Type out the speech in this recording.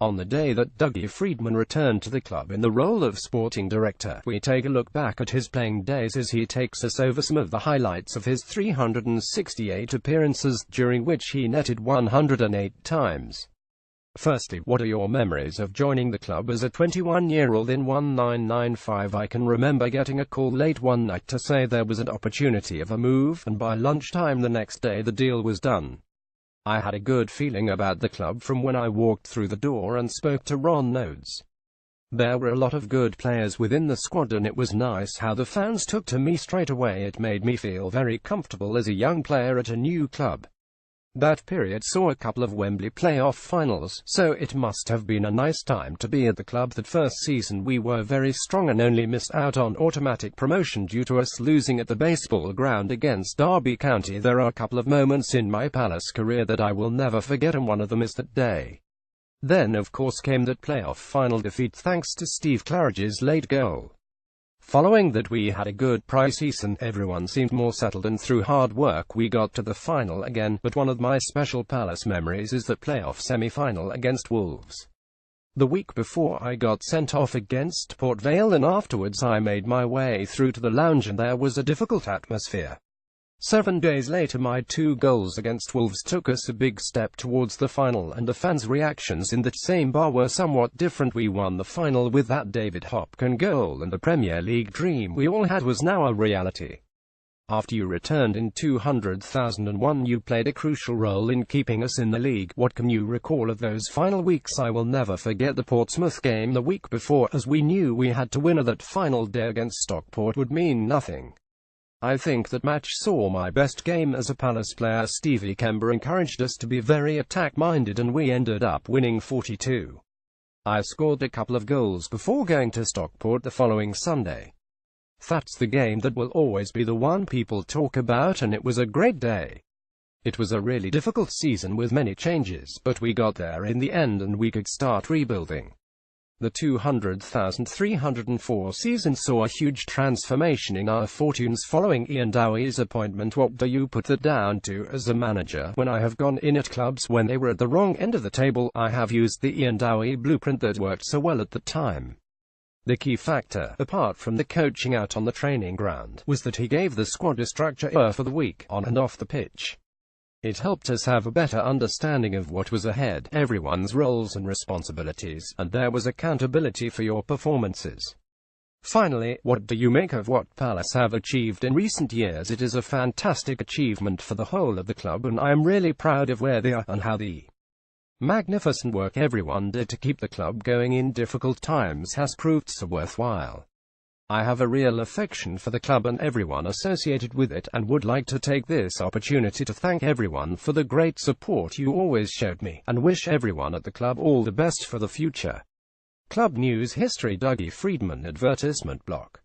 On the day that Dougie Freedman returned to the club in the role of sporting director, we take a look back at his playing days as he takes us over some of the highlights of his 368 appearances, during which he netted 108 times. Firstly, what are your memories of joining the club as a 21-year-old in 1995? I can remember getting a call late one night to say there was an opportunity of a move, and by lunchtime the next day the deal was done. I had a good feeling about the club from when I walked through the door and spoke to Ron Nodes. There were a lot of good players within the squad, and it was nice how the fans took to me straight away. It made me feel very comfortable as a young player at a new club. That period saw a couple of Wembley playoff finals, so it must have been a nice time to be at the club. That first season we were very strong and only missed out on automatic promotion due to us losing at the baseball ground against Derby County. There are a couple of moments in my Palace career that I will never forget, and one of them is that day. Then of course came that playoff final defeat thanks to Steve Claridge's late goal. Following that we had a good pre-season, everyone seemed more settled, and through hard work we got to the final again. But one of my special Palace memories is the playoff semi-final against Wolves. The week before I got sent off against Port Vale, and afterwards I made my way through to the lounge and there was a difficult atmosphere. 7 days later my 2 goals against Wolves took us a big step towards the final, and the fans' reactions in that same bar were somewhat different. We won the final with that David Hopkin goal, and the Premier League dream we all had was now a reality. After you returned in 2001, you played a crucial role in keeping us in the league. What can you recall of those final weeks? I will never forget the Portsmouth game the week before, as we knew we had to win, or that final day against Stockport would mean nothing. I think that match saw my best game as a Palace player. Stevie Kember encouraged us to be very attack-minded, and we ended up winning 42. I scored a couple of goals before going to Stockport the following Sunday. That's the game that will always be the one people talk about, and it was a great day. It was a really difficult season with many changes, but we got there in the end and we could start rebuilding. The 200,304 season saw a huge transformation in our fortunes following Ian Dowie's appointment. What do you put that down to as a manager? When I have gone in at clubs when they were at the wrong end of the table, I have used the Ian Dowie blueprint that worked so well at the time. The key factor, apart from the coaching out on the training ground, was that he gave the squad a structure for the week, on and off the pitch. It helped us have a better understanding of what was ahead, everyone's roles and responsibilities, and there was accountability for your performances. Finally, what do you make of what Palace have achieved in recent years? It is a fantastic achievement for the whole of the club, and I am really proud of where they are and how the magnificent work everyone did to keep the club going in difficult times has proved so worthwhile. I have a real affection for the club and everyone associated with it, and would like to take this opportunity to thank everyone for the great support you always showed me, and wish everyone at the club all the best for the future. Club News History. Dougie Freedman advertisement block.